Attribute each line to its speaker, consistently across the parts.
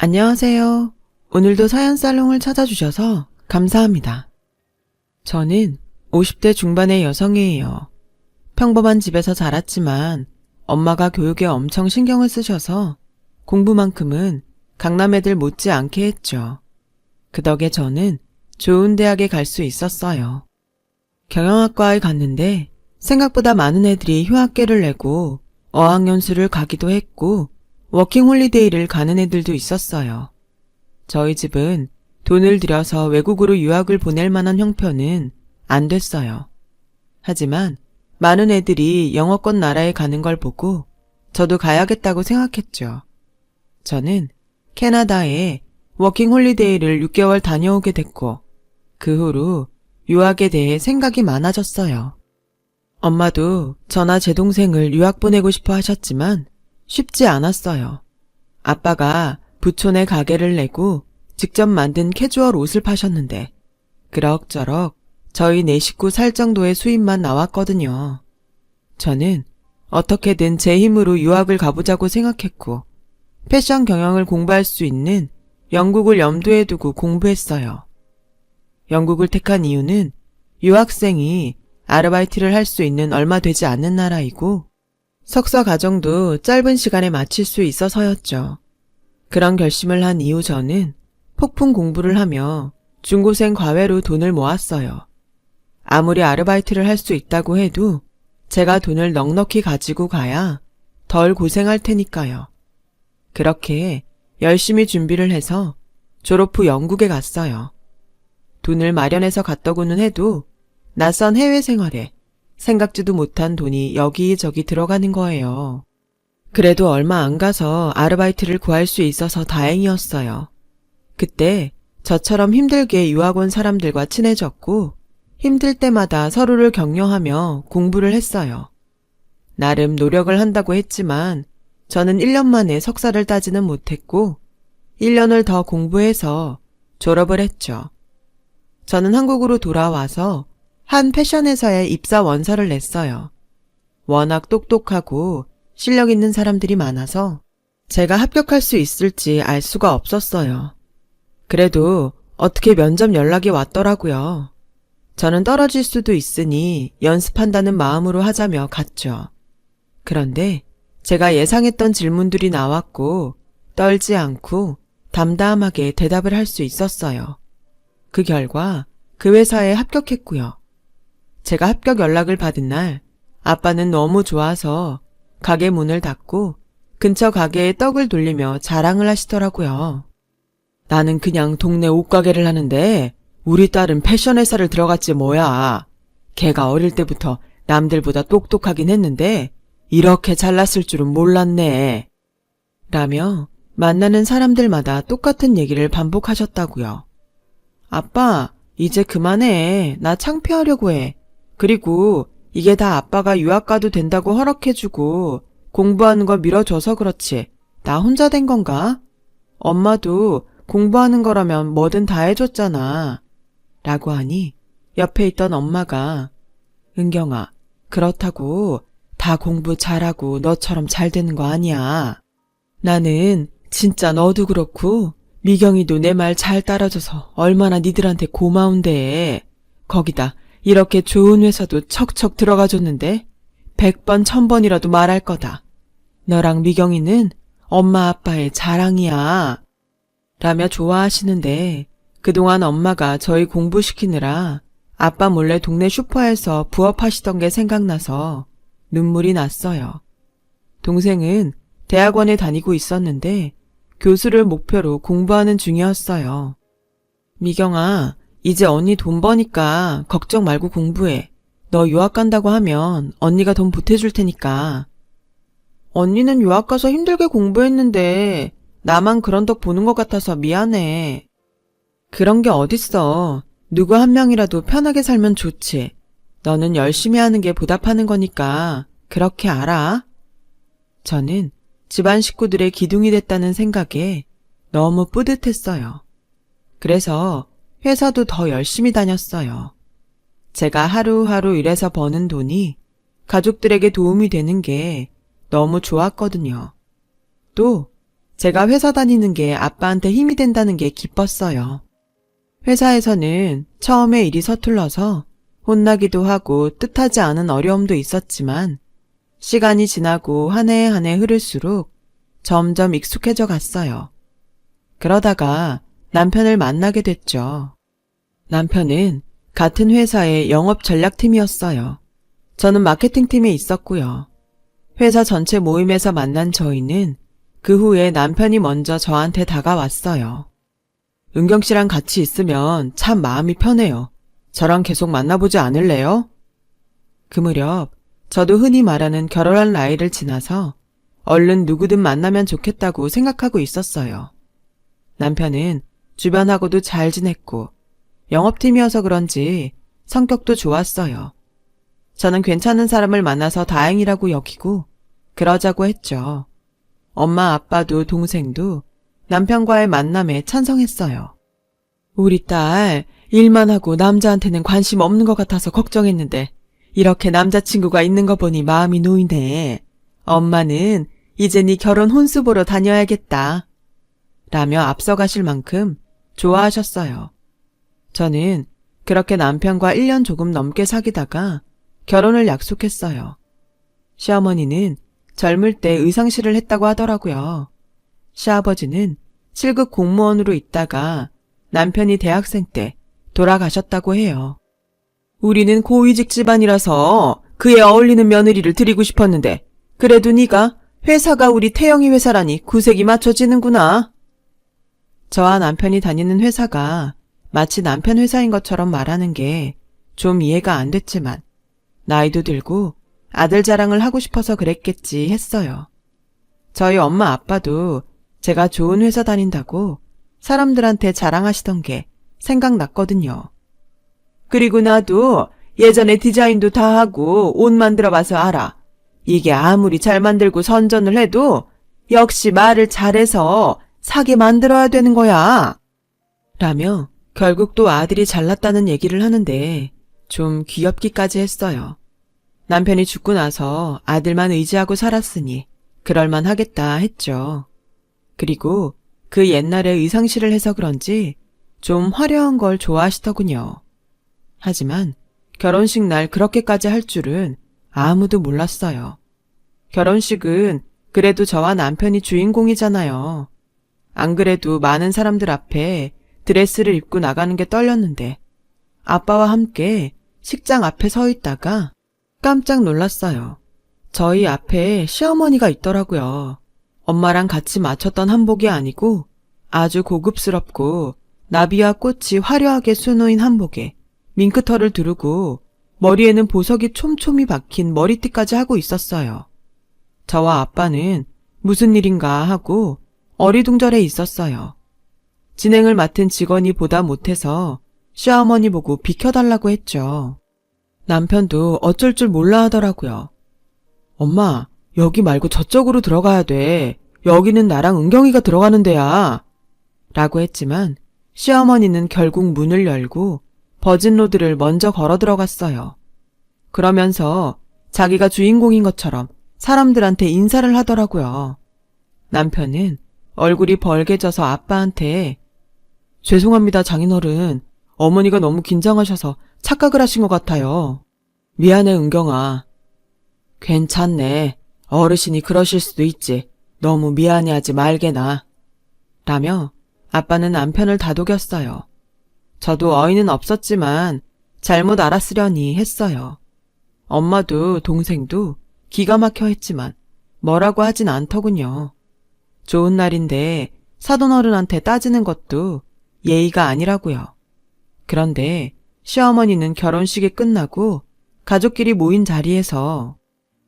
Speaker 1: 안녕하세요. 오늘도 사연살롱을 찾아주셔서 감사합니다. 저는 50대 중반의 여성이에요. 평범한 집에서 자랐지만 엄마가 교육에 엄청 신경을 쓰셔서 공부만큼은 강남 애들 못지않게 했죠. 그 덕에 저는 좋은 대학에 갈 수 있었어요. 경영학과에 갔는데 생각보다 많은 애들이 휴학계를 내고 어학연수를 가기도 했고 워킹홀리데이를 가는 애들도 있었어요. 저희 집은 돈을 들여서 외국으로 유학을 보낼 만한 형편은 안 됐어요. 하지만 많은 애들이 영어권 나라에 가는 걸 보고 저도 가야겠다고 생각했죠. 저는 캐나다에 워킹홀리데이를 6개월 다녀오게 됐고 그 후로 유학에 대해 생각이 많아졌어요. 엄마도 저나 제 동생을 유학 보내고 싶어 하셨지만 쉽지 않았어요. 아빠가 부촌에 가게를 내고 직접 만든 캐주얼 옷을 파셨는데 그럭저럭 저희 네 식구 살 정도의 수입만 나왔거든요. 저는 어떻게든 제 힘으로 유학을 가보자고 생각했고 패션 경영을 공부할 수 있는 영국을 염두에 두고 공부했어요. 영국을 택한 이유는 유학생이 아르바이트를 할 수 있는 얼마 되지 않는 나라이고 석사 과정도 짧은 시간에 마칠 수 있어서였죠. 그런 결심을 한 이후 저는 폭풍 공부를 하며 중고생 과외로 돈을 모았어요. 아무리 아르바이트를 할 수 있다고 해도 제가 돈을 넉넉히 가지고 가야 덜 고생할 테니까요. 그렇게 열심히 준비를 해서 졸업 후 영국에 갔어요. 돈을 마련해서 갔더구는 해도 낯선 해외 생활에 생각지도 못한 돈이 여기저기 들어가는 거예요. 그래도 얼마 안 가서 아르바이트를 구할 수 있어서 다행이었어요. 그때 저처럼 힘들게 유학 온 사람들과 친해졌고 힘들 때마다 서로를 격려하며 공부를 했어요. 나름 노력을 한다고 했지만 저는 1년 만에 석사를 따지는 못했고 1년을 더 공부해서 졸업을 했죠. 저는 한국으로 돌아와서 한 패션 회사에 입사 원서를 냈어요. 워낙 똑똑하고 실력 있는 사람들이 많아서 제가 합격할 수 있을지 알 수가 없었어요. 그래도 어떻게 면접 연락이 왔더라고요. 저는 떨어질 수도 있으니 연습한다는 마음으로 하자며 갔죠. 그런데 제가 예상했던 질문들이 나왔고 떨지 않고 담담하게 대답을 할 수 있었어요. 그 결과 그 회사에 합격했고요. 제가 합격 연락을 받은 날 아빠는 너무 좋아서 가게 문을 닫고 근처 가게에 떡을 돌리며 자랑을 하시더라고요. 나는 그냥 동네 옷가게를 하는데 우리 딸은 패션 회사를 들어갔지 뭐야. 걔가 어릴 때부터 남들보다 똑똑하긴 했는데 이렇게 잘났을 줄은 몰랐네. 라며 만나는 사람들마다 똑같은 얘기를 반복하셨다고요. 아빠, 이제 그만해. 나 창피하려고 해. 그리고 이게 다 아빠가 유학 가도 된다고 허락해주고 공부하는 거 밀어줘서 그렇지. 나 혼자 된 건가? 엄마도 공부하는 거라면 뭐든 다 해줬잖아. 라고 하니 옆에 있던 엄마가 은경아, 그렇다고 다 공부 잘하고 너처럼 잘 되는 거 아니야. 나는 진짜 너도 그렇고 미경이도 내 말 잘 따라줘서 얼마나 니들한테 고마운데. 거기다 이렇게 좋은 회사도 척척 들어가줬는데 100번 1000번이라도 말할 거다. 너랑 미경이는 엄마 아빠의 자랑이야. 라며 좋아하시는데 그동안 엄마가 저희 공부시키느라 아빠 몰래 동네 슈퍼에서 부업하시던 게 생각나서 눈물이 났어요. 동생은 대학원에 다니고 있었는데 교수를 목표로 공부하는 중이었어요. 미경아, 이제 언니 돈 버니까 걱정 말고 공부해. 너 유학 간다고 하면 언니가 돈 보태줄 테니까. 언니는 유학 가서 힘들게 공부했는데 나만 그런 덕 보는 것 같아서 미안해. 그런 게 어딨어. 누구 한 명이라도 편하게 살면 좋지. 너는 열심히 하는 게 보답하는 거니까 그렇게 알아. 저는 집안 식구들의 기둥이 됐다는 생각에 너무 뿌듯했어요. 그래서 회사도 더 열심히 다녔어요. 제가 하루하루 일해서 버는 돈이 가족들에게 도움이 되는 게 너무 좋았거든요. 또 제가 회사 다니는 게 아빠한테 힘이 된다는 게 기뻤어요. 회사에서는 처음에 일이 서툴러서 혼나기도 하고 뜻하지 않은 어려움도 있었지만 시간이 지나고 한 해 한 해 흐를수록 점점 익숙해져 갔어요. 그러다가 남편을 만나게 됐죠. 남편은 같은 회사의 영업 전략팀이었어요. 저는 마케팅팀에 있었고요. 회사 전체 모임에서 만난 저희는 그 후에 남편이 먼저 저한테 다가왔어요. 은경 씨랑 같이 있으면 참 마음이 편해요. 저랑 계속 만나보지 않을래요? 그 무렵 저도 흔히 말하는 결혼할 나이를 지나서 얼른 누구든 만나면 좋겠다고 생각하고 있었어요. 남편은 주변하고도 잘 지냈고 영업팀이어서 그런지 성격도 좋았어요. 저는 괜찮은 사람을 만나서 다행이라고 여기고 그러자고 했죠. 엄마, 아빠도 동생도 남편과의 만남에 찬성했어요. 우리 딸 일만 하고 남자한테는 관심 없는 것 같아서 걱정했는데 이렇게 남자친구가 있는 거 보니 마음이 놓이네. 엄마는 이제 네 결혼 혼수 보러 다녀야겠다. 라며 앞서가실 만큼 좋아하셨어요. 저는 그렇게 남편과 1년 조금 넘게 사귀다가 결혼을 약속했어요. 시어머니는 젊을 때 의상실을 했다고 하더라고요. 시아버지는 7급 공무원으로 있다가 남편이 대학생 때 돌아가셨다고 해요. 우리는 고위직 집안이라서 그에 어울리는 며느리를 드리고 싶었는데 그래도 네가 회사가 우리 태영이 회사라니 구색이 맞춰지는구나. 저와 남편이 다니는 회사가 마치 남편 회사인 것처럼 말하는 게 좀 이해가 안 됐지만 나이도 들고 아들 자랑을 하고 싶어서 그랬겠지 했어요. 저희 엄마 아빠도 제가 좋은 회사 다닌다고 사람들한테 자랑하시던 게 생각났거든요. 그리고 나도 예전에 디자인도 다 하고 옷 만들어봐서 알아. 이게 아무리 잘 만들고 선전을 해도 역시 말을 잘해서 사게 만들어야 되는 거야. 라며 결국 또 아들이 잘났다는 얘기를 하는데 좀 귀엽기까지 했어요. 남편이 죽고 나서 아들만 의지하고 살았으니 그럴만 하겠다 했죠. 그리고 그 옛날에 의상실을 해서 그런지 좀 화려한 걸 좋아하시더군요. 하지만 결혼식 날 그렇게까지 할 줄은 아무도 몰랐어요. 결혼식은 그래도 저와 남편이 주인공이잖아요. 안 그래도 많은 사람들 앞에 드레스를 입고 나가는 게 떨렸는데 아빠와 함께 식장 앞에 서 있다가 깜짝 놀랐어요. 저희 앞에 시어머니가 있더라고요. 엄마랑 같이 맞췄던 한복이 아니고 아주 고급스럽고 나비와 꽃이 화려하게 수놓인 한복에 밍크털을 두르고 머리에는 보석이 촘촘히 박힌 머리띠까지 하고 있었어요. 저와 아빠는 무슨 일인가 하고 어리둥절해 있었어요. 진행을 맡은 직원이 보다 못해서 시어머니 보고 비켜달라고 했죠. 남편도 어쩔 줄 몰라 하더라고요. 엄마, 여기 말고 저쪽으로 들어가야 돼. 여기는 나랑 은경이가 들어가는 데야. 라고 했지만 시어머니는 결국 문을 열고 버진로드를 먼저 걸어 들어갔어요. 그러면서 자기가 주인공인 것처럼 사람들한테 인사를 하더라고요. 남편은 얼굴이 벌개져서 아빠한테 죄송합니다, 장인어른. 어머니가 너무 긴장하셔서 착각을 하신 것 같아요. 미안해, 은경아. 괜찮네. 어르신이 그러실 수도 있지. 너무 미안해하지 말게나. 라며 아빠는 남편을 다독였어요. 저도 어이는 없었지만 잘못 알았으려니 했어요. 엄마도 동생도 기가 막혀 했지만 뭐라고 하진 않더군요. 좋은 날인데 사돈어른한테 따지는 것도 예의가 아니라고요. 그런데 시어머니는 결혼식이 끝나고 가족끼리 모인 자리에서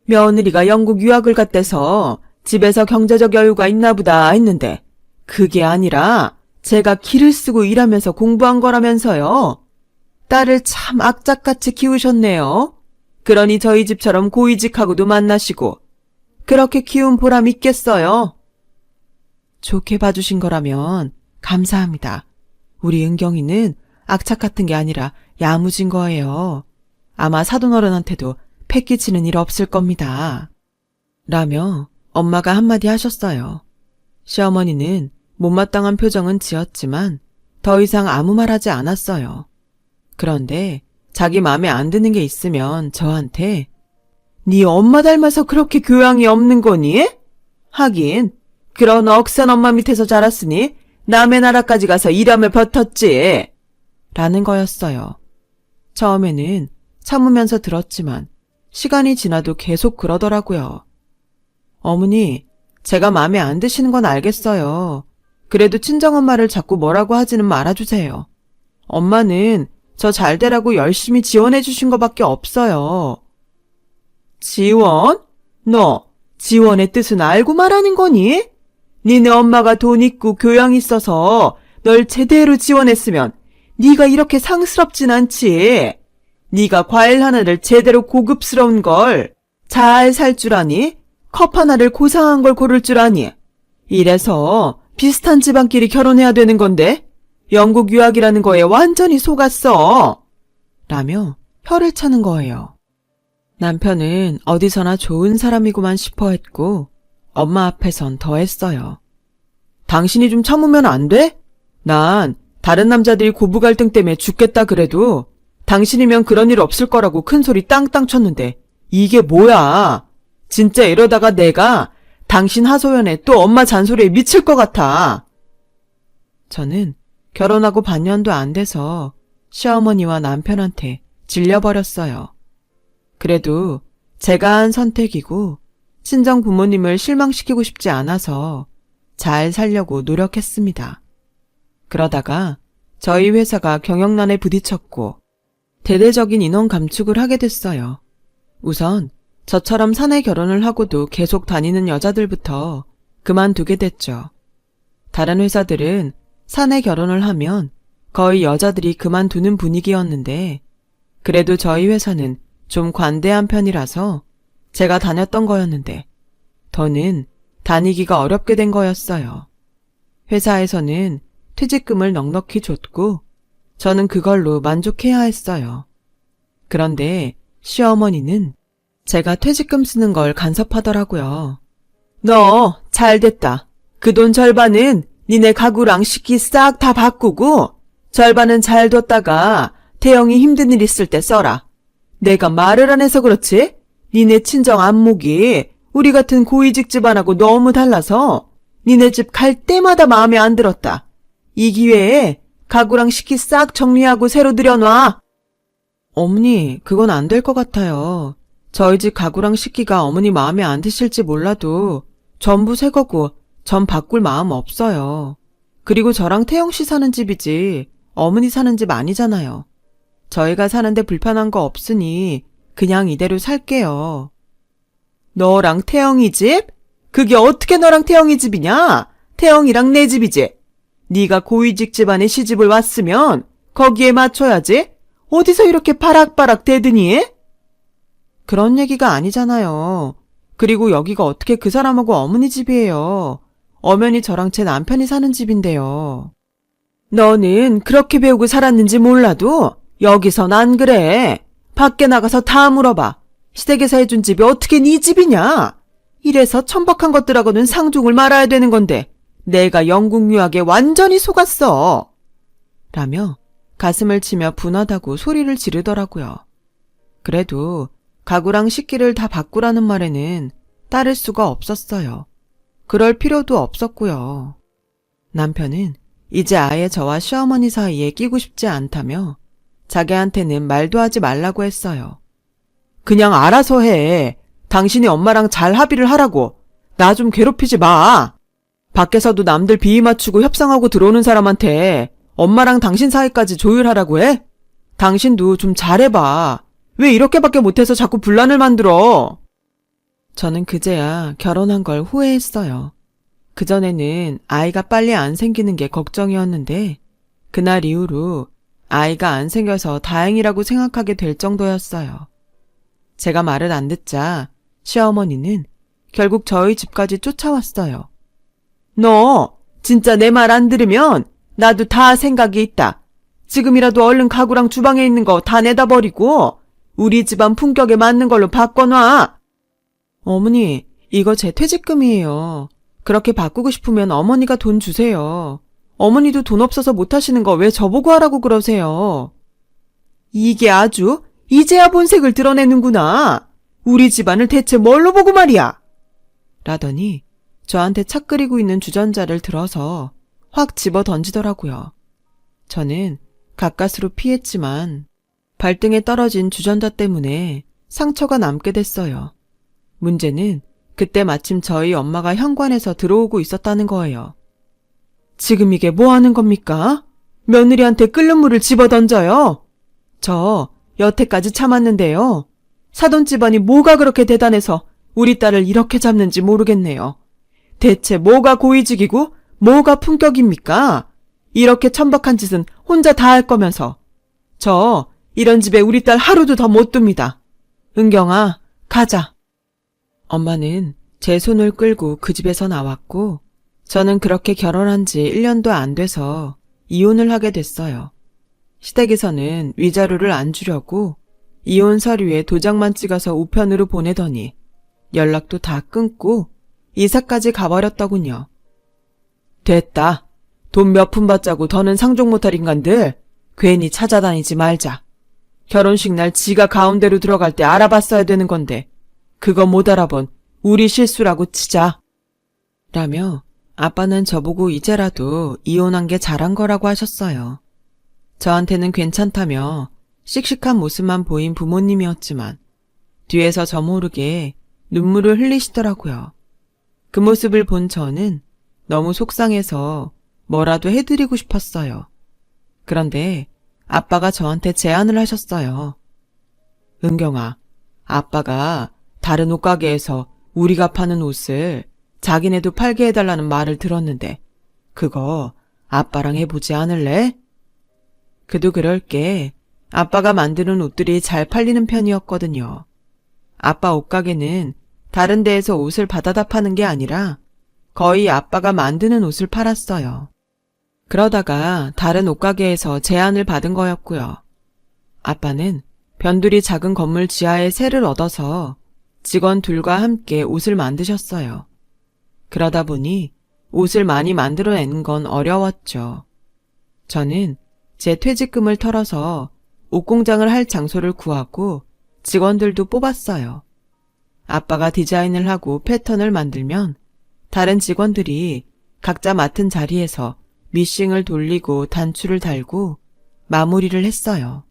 Speaker 1: 며느리가 영국 유학을 갔대서 집에서 경제적 여유가 있나 보다 했는데 그게 아니라 제가 기를 쓰고 일하면서 공부한 거라면서요. 딸을 참 악착같이 키우셨네요. 그러니 저희 집처럼 고위직하고도 만나시고 그렇게 키운 보람 있겠어요. 좋게 봐주신 거라면 감사합니다. 우리 은경이는 악착 같은 게 아니라 야무진 거예요. 아마 사돈어른한테도 패기치는 일 없을 겁니다. 라며 엄마가 한마디 하셨어요. 시어머니는 못마땅한 표정은 지었지만 더 이상 아무 말 하지 않았어요. 그런데 자기 맘에 안 드는 게 있으면 저한테 네 엄마 닮아서 그렇게 교양이 없는 거니? 하긴 그런 억센 엄마 밑에서 자랐으니 남의 나라까지 가서 일하며 버텼지. 라는 거였어요. 처음에는 참으면서 들었지만 시간이 지나도 계속 그러더라고요. 어머니, 제가 마음에 안 드시는 건 알겠어요. 그래도 친정엄마를 자꾸 뭐라고 하지는 말아주세요. 엄마는 저 잘 되라고 열심히 지원해 주신 거밖에 없어요. 지원? 너 지원의 뜻은 알고 말하는 거니? 니네 엄마가 돈 있고 교양 있어서 널 제대로 지원했으면 네가 이렇게 상스럽진 않지. 네가 과일 하나를 제대로 고급스러운 걸 잘 살 줄 아니? 컵 하나를 고상한 걸 고를 줄 아니? 이래서 비슷한 집안끼리 결혼해야 되는 건데 영국 유학이라는 거에 완전히 속았어. 라며 혀를 차는 거예요. 남편은 어디서나 좋은 사람이구만 싶어 했고 엄마 앞에선 더 했어요. 당신이 좀 참으면 안 돼? 난 다른 남자들이 고부 갈등 때문에 죽겠다 그래도 당신이면 그런 일 없을 거라고 큰 소리 땅땅 쳤는데 이게 뭐야? 진짜 이러다가 내가 당신 하소연에 또 엄마 잔소리에 미칠 것 같아. 저는 결혼하고 반년도 안 돼서 시어머니와 남편한테 질려버렸어요. 그래도 제가 한 선택이고 친정 부모님을 실망시키고 싶지 않아서 잘 살려고 노력했습니다. 그러다가 저희 회사가 경영난에 부딪혔고 대대적인 인원 감축을 하게 됐어요. 우선 저처럼 사내 결혼을 하고도 계속 다니는 여자들부터 그만두게 됐죠. 다른 회사들은 사내 결혼을 하면 거의 여자들이 그만두는 분위기였는데 그래도 저희 회사는 좀 관대한 편이라서 제가 다녔던 거였는데 더는 다니기가 어렵게 된 거였어요. 회사에서는 퇴직금을 넉넉히 줬고 저는 그걸로 만족해야 했어요. 그런데 시어머니는 제가 퇴직금 쓰는 걸 간섭하더라고요. 너 잘됐다. 그 돈 절반은 니네 가구랑 식기 싹 다 바꾸고 절반은 잘 뒀다가 태영이 힘든 일 있을 때 써라. 내가 말을 안 해서 그렇지? 니네 친정 안목이 우리 같은 고위직 집안하고 너무 달라서 니네 집 갈 때마다 마음에 안 들었다. 이 기회에 가구랑 식기 싹 정리하고 새로 들여놔. 어머니, 그건 안 될 것 같아요. 저희 집 가구랑 식기가 어머니 마음에 안 드실지 몰라도 전부 새 거고 전 바꿀 마음 없어요. 그리고 저랑 태영 씨 사는 집이지 어머니 사는 집 아니잖아요. 저희가 사는데 불편한 거 없으니 그냥 이대로 살게요. 너랑 태영이 집? 그게 어떻게 너랑 태영이 집이냐? 태영이랑 내 집이지. 네가 고위직 집안에 시집을 왔으면 거기에 맞춰야지. 어디서 이렇게 바락바락 대드니? 그런 얘기가 아니잖아요. 그리고 여기가 어떻게 그 사람하고 어머니 집이에요. 엄연히 저랑 제 남편이 사는 집인데요. 너는 그렇게 배우고 살았는지 몰라도 여기선 안 그래. 밖에 나가서 다 물어봐. 시댁에서 해준 집이 어떻게 네 집이냐? 이래서 천박한 것들하고는 상종을 말아야 되는 건데 내가 영국 유학에 완전히 속았어. 라며 가슴을 치며 분하다고 소리를 지르더라고요. 그래도 가구랑 식기를 다 바꾸라는 말에는 따를 수가 없었어요. 그럴 필요도 없었고요. 남편은 이제 아예 저와 시어머니 사이에 끼고 싶지 않다며 자기한테는 말도 하지 말라고 했어요. 그냥 알아서 해. 당신이 엄마랑 잘 합의를 하라고. 나 좀 괴롭히지 마. 밖에서도 남들 비위 맞추고 협상하고 들어오는 사람한테 엄마랑 당신 사이까지 조율하라고 해? 당신도 좀 잘해봐. 왜 이렇게밖에 못해서 자꾸 분란을 만들어? 저는 그제야 결혼한 걸 후회했어요. 그전에는 아이가 빨리 안 생기는 게 걱정이었는데 그날 이후로 아이가 안 생겨서 다행이라고 생각하게 될 정도였어요. 제가 말을 안 듣자 시어머니는 결국 저희 집까지 쫓아왔어요. 너 진짜 내 말 안 들으면 나도 다 생각이 있다. 지금이라도 얼른 가구랑 주방에 있는 거 다 내다 버리고 우리 집안 품격에 맞는 걸로 바꿔놔. 어머니, 이거 제 퇴직금이에요. 그렇게 바꾸고 싶으면 어머니가 돈 주세요. 어머니도 돈 없어서 못하시는 거 왜 저보고 하라고 그러세요? 이게 아주 이제야 본색을 드러내는구나. 우리 집안을 대체 뭘로 보고 말이야? 라더니 저한테 차 끓이고 있는 주전자를 들어서 확 집어 던지더라고요. 저는 가까스로 피했지만 발등에 떨어진 주전자 때문에 상처가 남게 됐어요. 문제는 그때 마침 저희 엄마가 현관에서 들어오고 있었다는 거예요. 지금 이게 뭐 하는 겁니까? 며느리한테 끓는 물을 집어 던져요. 저 여태까지 참았는데요. 사돈 집안이 뭐가 그렇게 대단해서 우리 딸을 이렇게 잡는지 모르겠네요. 대체 뭐가 고위직이고 뭐가 품격입니까? 이렇게 천박한 짓은 혼자 다 할 거면서. 저 이런 집에 우리 딸 하루도 더 못 둡니다. 은경아, 가자. 엄마는 제 손을 끌고 그 집에서 나왔고 저는 그렇게 결혼한 지 1년도 안 돼서 이혼을 하게 됐어요. 시댁에서는 위자료를 안 주려고 이혼 서류에 도장만 찍어서 우편으로 보내더니 연락도 다 끊고 이사까지 가버렸더군요. 됐다. 돈 몇 푼 받자고 더는 상종 못할 인간들 괜히 찾아다니지 말자. 결혼식 날 지가 가운데로 들어갈 때 알아봤어야 되는 건데 그거 못 알아본 우리 실수라고 치자. 라며 아빠는 저보고 이제라도 이혼한 게 잘한 거라고 하셨어요. 저한테는 괜찮다며 씩씩한 모습만 보인 부모님이었지만 뒤에서 저 모르게 눈물을 흘리시더라고요. 그 모습을 본 저는 너무 속상해서 뭐라도 해드리고 싶었어요. 그런데 아빠가 저한테 제안을 하셨어요. 은경아, 아빠가 다른 옷가게에서 우리가 파는 옷을 자기네도 팔게 해달라는 말을 들었는데 그거 아빠랑 해보지 않을래? 그도 그럴 게 아빠가 만드는 옷들이 잘 팔리는 편이었거든요. 아빠 옷가게는 다른 데에서 옷을 받아다 파는 게 아니라 거의 아빠가 만드는 옷을 팔았어요. 그러다가 다른 옷가게에서 제안을 받은 거였고요. 아빠는 변두리 작은 건물 지하에 세를 얻어서 직원 둘과 함께 옷을 만드셨어요. 그러다 보니 옷을 많이 만들어내는 건 어려웠죠. 저는 제 퇴직금을 털어서 옷공장을 할 장소를 구하고 직원들도 뽑았어요. 아빠가 디자인을 하고 패턴을 만들면 다른 직원들이 각자 맡은 자리에서 미싱을 돌리고 단추를 달고 마무리를 했어요.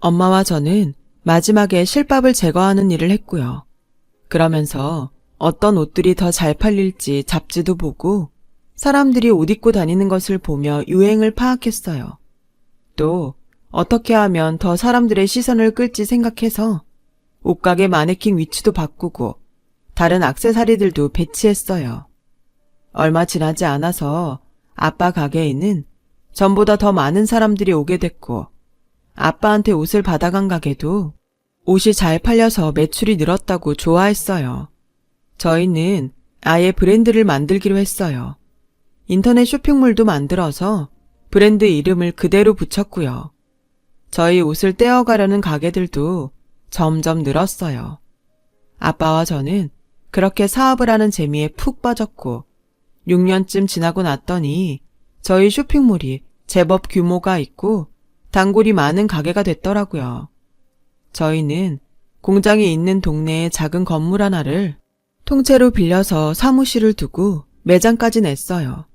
Speaker 1: 엄마와 저는 마지막에 실밥을 제거하는 일을 했고요. 그러면서 어떤 옷들이 더 잘 팔릴지 잡지도 보고 사람들이 옷 입고 다니는 것을 보며 유행을 파악했어요. 또 어떻게 하면 더 사람들의 시선을 끌지 생각해서 옷가게 마네킹 위치도 바꾸고 다른 액세서리들도 배치했어요. 얼마 지나지 않아서 아빠 가게에는 전보다 더 많은 사람들이 오게 됐고 아빠한테 옷을 받아간 가게도 옷이 잘 팔려서 매출이 늘었다고 좋아했어요. 저희는 아예 브랜드를 만들기로 했어요. 인터넷 쇼핑몰도 만들어서 브랜드 이름을 그대로 붙였고요. 저희 옷을 떼어가려는 가게들도 점점 늘었어요. 아빠와 저는 그렇게 사업을 하는 재미에 푹 빠졌고 6년쯤 지나고 났더니 저희 쇼핑몰이 제법 규모가 있고 단골이 많은 가게가 됐더라고요. 저희는 공장이 있는 동네의 작은 건물 하나를 통째로 빌려서 사무실을 두고 매장까지 냈어요.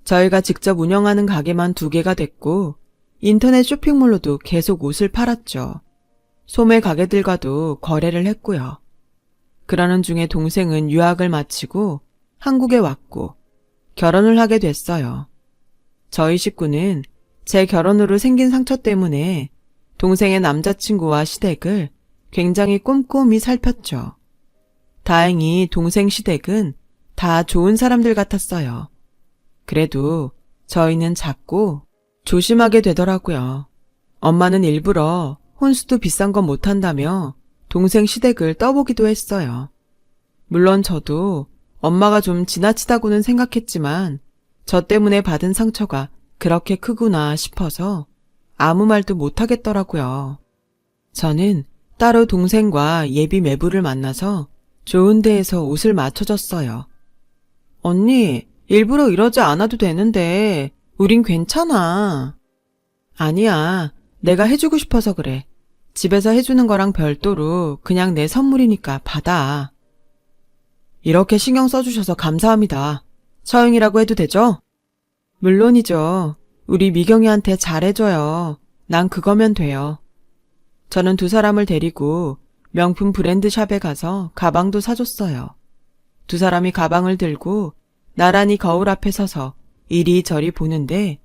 Speaker 1: 저희가 직접 운영하는 가게만 2개가 됐고 인터넷 쇼핑몰로도 계속 옷을 팔았죠. 소매 가게들과도 거래를 했고요. 그러는 중에 동생은 유학을 마치고 한국에 왔고 결혼을 하게 됐어요. 저희 식구는 제 결혼으로 생긴 상처 때문에 동생의 남자친구와 시댁을 굉장히 꼼꼼히 살폈죠. 다행히 동생 시댁은 다 좋은 사람들 같았어요. 그래도 저희는 자꾸 조심하게 되더라고요. 엄마는 일부러 혼수도 비싼 건 못한다며 동생 시댁을 떠보기도 했어요. 물론 저도 엄마가 좀 지나치다고는 생각했지만 저 때문에 받은 상처가 그렇게 크구나 싶어서 아무 말도 못하겠더라고요. 저는 따로 동생과 예비 매부를 만나서 좋은 데에서 옷을 맞춰줬어요. 언니, 일부러 이러지 않아도 되는데, 우린 괜찮아. 아니야, 내가 해주고 싶어서 그래. 집에서 해주는 거랑 별도로 그냥 내 선물이니까 받아. 이렇게 신경 써주셔서 감사합니다. 처형이라고 해도 되죠? 물론이죠. 우리 미경이한테 잘해줘요. 난 그거면 돼요. 저는 두 사람을 데리고 명품 브랜드 샵에 가서 가방도 사줬어요. 두 사람이 가방을 들고 나란히 거울 앞에 서서 이리저리 보는데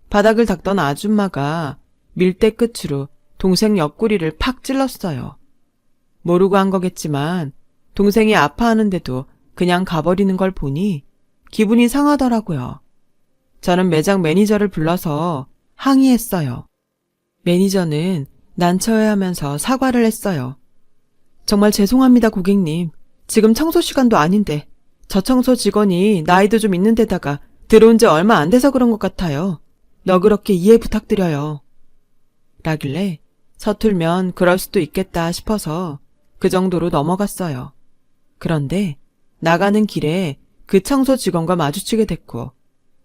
Speaker 1: 바닥을 닦던 아줌마가 밀대 끝으로 동생 옆구리를 팍 찔렀어요. 모르고 한 거겠지만 동생이 아파하는데도 그냥 가버리는 걸 보니 기분이 상하더라고요. 저는 매장 매니저를 불러서 항의했어요. 매니저는 난처해하면서 사과를 했어요. 정말 죄송합니다, 고객님. 지금 청소 시간도 아닌데 저 청소 직원이 나이도 좀 있는 데다가 들어온 지 얼마 안 돼서 그런 것 같아요. 너그럽게 이해 부탁드려요. 라길래 서툴면 그럴 수도 있겠다 싶어서 그 정도로 넘어갔어요. 그런데 나가는 길에 그 청소 직원과 마주치게 됐고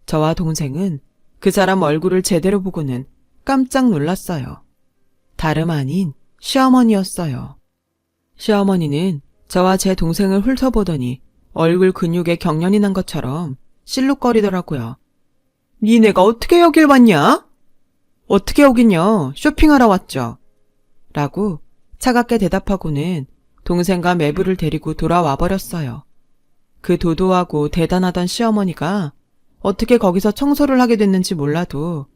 Speaker 1: 저와 동생은 그 사람 얼굴을 제대로 보고는 깜짝 놀랐어요. 다름 아닌 시어머니였어요. 시어머니는 저와 제 동생을 훑어보더니 얼굴 근육에 경련이 난 것처럼 실룩거리더라고요. 니네가 어떻게 여길 왔냐? 어떻게 오긴요? 쇼핑하러 왔죠. 라고 차갑게 대답하고는 동생과 매부를 데리고 돌아와 버렸어요. 그 도도하고 대단하던 시어머니가 어떻게 거기서 청소를 하게 됐는지 몰라도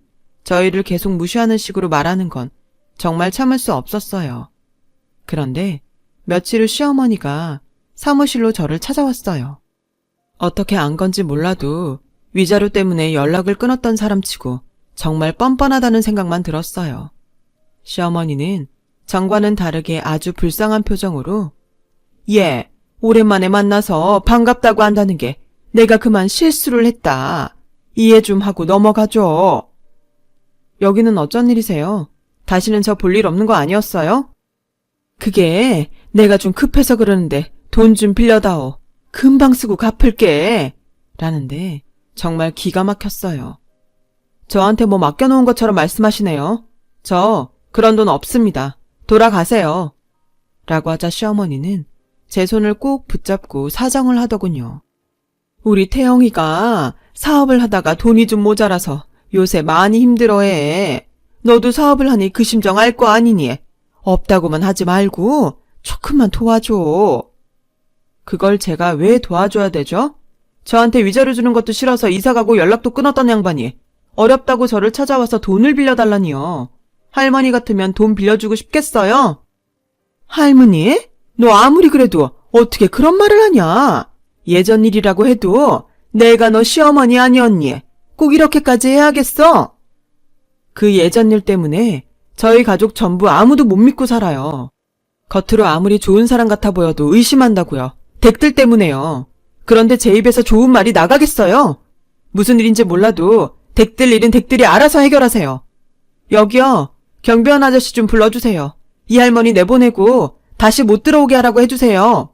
Speaker 1: 저희를 계속 무시하는 식으로 말하는 건 정말 참을 수 없었어요. 그런데 며칠 후 시어머니가 사무실로 저를 찾아왔어요. 어떻게 안 건지 몰라도 위자료 때문에 연락을 끊었던 사람치고 정말 뻔뻔하다는 생각만 들었어요. 시어머니는 전과는 다르게 아주 불쌍한 표정으로 예, 오랜만에 만나서 반갑다고 한다는 게 내가 그만 실수를 했다. 이해 좀 하고 넘어가죠. 여기는 어쩐 일이세요? 다시는 저 볼 일 없는 거 아니었어요? 그게 내가 좀 급해서 그러는데 돈 좀 빌려다오. 금방 쓰고 갚을게. 라는데 정말 기가 막혔어요. 저한테 뭐 맡겨놓은 것처럼 말씀하시네요. 저 그런 돈 없습니다. 돌아가세요. 라고 하자 시어머니는 제 손을 꼭 붙잡고 사정을 하더군요. 우리 태영이가 사업을 하다가 돈이 좀 모자라서 요새 많이 힘들어해. 너도 사업을 하니 그 심정 알 거 아니니? 없다고만 하지 말고 조금만 도와줘. 그걸 제가 왜 도와줘야 되죠? 저한테 위자료 주는 것도 싫어서 이사가고 연락도 끊었던 양반이 어렵다고 저를 찾아와서 돈을 빌려달라니요. 할머니 같으면 돈 빌려주고 싶겠어요? 할머니? 너 아무리 그래도 어떻게 그런 말을 하냐? 예전 일이라고 해도 내가 너 시어머니 아니었니? 꼭 이렇게까지 해야겠어? 그 예전 일 때문에 저희 가족 전부 아무도 못 믿고 살아요. 겉으로 아무리 좋은 사람 같아 보여도 의심한다고요. 댁들 때문에요. 그런데 제 입에서 좋은 말이 나가겠어요? 무슨 일인지 몰라도 댁들 일은 댁들이 알아서 해결하세요. 여기요. 경비원 아저씨 좀 불러주세요. 이 할머니 내보내고 다시 못 들어오게 하라고 해주세요.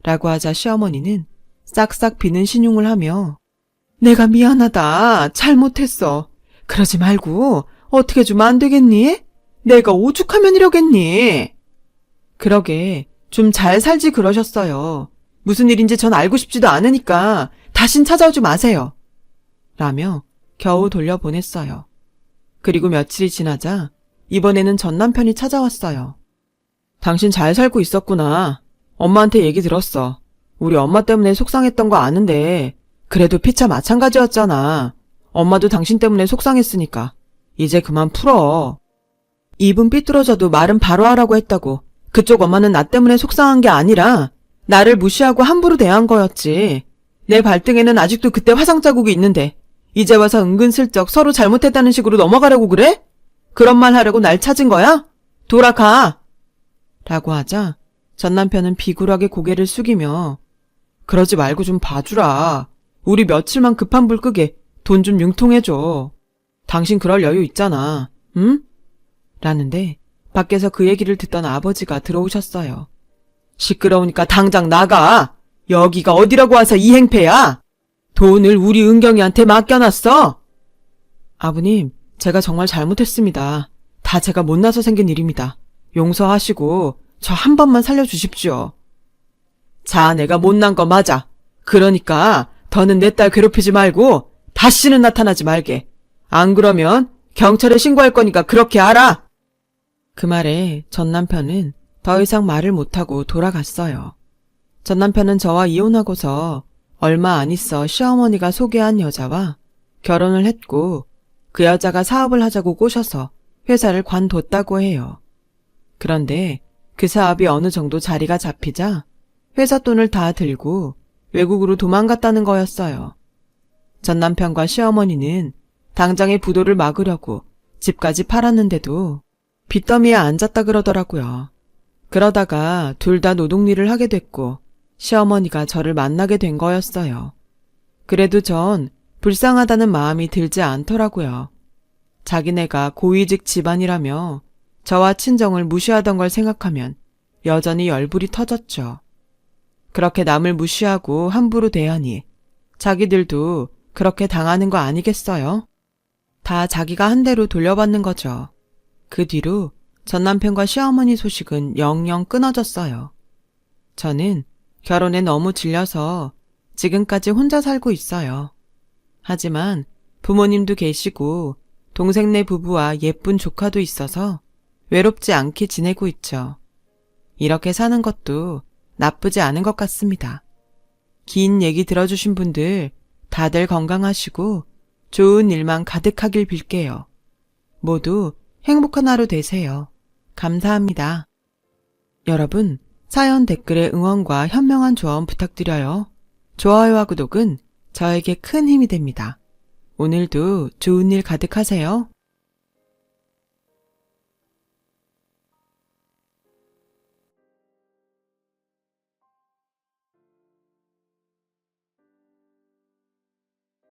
Speaker 1: 라고 하자 시어머니는 싹싹 비는 신용을 하며 내가 미안하다. 잘못했어. 그러지 말고 어떻게 주면 안 되겠니? 내가 오죽하면 이러겠니? 그러게 좀 잘 살지 그러셨어요. 무슨 일인지 전 알고 싶지도 않으니까 다신 찾아오지 마세요. 라며 겨우 돌려보냈어요. 그리고 며칠이 지나자 이번에는 전 남편이 찾아왔어요. 당신 잘 살고 있었구나. 엄마한테 얘기 들었어. 우리 엄마 때문에 속상했던 거 아는데 그래도 피차 마찬가지였잖아. 엄마도 당신 때문에 속상했으니까 이제 그만 풀어. 입은 삐뚤어져도 말은 바로 하라고 했다고. 그쪽 엄마는 나 때문에 속상한 게 아니라 나를 무시하고 함부로 대한 거였지. 내 발등에는 아직도 그때 화상 자국이 있는데 이제 와서 은근슬쩍 서로 잘못했다는 식으로 넘어가려고 그래? 그런 말 하려고 날 찾은 거야? 돌아가! 라고 하자 전 남편은 비굴하게 고개를 숙이며 그러지 말고 좀 봐주라. 우리 며칠만 급한 불 끄게 돈 좀 융통해줘. 당신 그럴 여유 있잖아. 응? 라는데 밖에서 그 얘기를 듣던 아버지가 들어오셨어요. 시끄러우니까 당장 나가. 여기가 어디라고 와서 이 행패야? 돈을 우리 은경이한테 맡겨놨어? 아버님, 제가 정말 잘못했습니다. 다 제가 못나서 생긴 일입니다. 용서하시고 저 한 번만 살려주십시오. 자, 내가 못난 거 맞아. 그러니까 더는 내 딸 괴롭히지 말고 다시는 나타나지 말게. 안 그러면 경찰에 신고할 거니까 그렇게 알아. 그 말에 전 남편은 더 이상 말을 못하고 돌아갔어요. 전 남편은 저와 이혼하고서 얼마 안 있어 시어머니가 소개한 여자와 결혼을 했고 그 여자가 사업을 하자고 꼬셔서 회사를 관뒀다고 해요. 그런데 그 사업이 어느 정도 자리가 잡히자 회사 돈을 다 들고 외국으로 도망갔다는 거였어요. 전 남편과 시어머니는 당장의 부도를 막으려고 집까지 팔았는데도 빚더미에 앉았다 그러더라고요. 그러다가 둘 다 노동일을 하게 됐고 시어머니가 저를 만나게 된 거였어요. 그래도 전 불쌍하다는 마음이 들지 않더라고요. 자기네가 고위직 집안이라며 저와 친정을 무시하던 걸 생각하면 여전히 열불이 터졌죠. 그렇게 남을 무시하고 함부로 대하니 자기들도 그렇게 당하는 거 아니겠어요? 다 자기가 한 대로 돌려받는 거죠. 그 뒤로 전 남편과 시어머니 소식은 영영 끊어졌어요. 저는 결혼에 너무 질려서 지금까지 혼자 살고 있어요. 하지만 부모님도 계시고 동생네 부부와 예쁜 조카도 있어서 외롭지 않게 지내고 있죠. 이렇게 사는 것도 나쁘지 않은 것 같습니다. 긴 얘기 들어주신 분들 다들 건강하시고 좋은 일만 가득하길 빌게요. 모두 행복한 하루 되세요. 감사합니다. 여러분, 사연 댓글에 응원과 현명한 조언 부탁드려요. 좋아요와 구독은 저에게 큰 힘이 됩니다. 오늘도 좋은 일 가득하세요.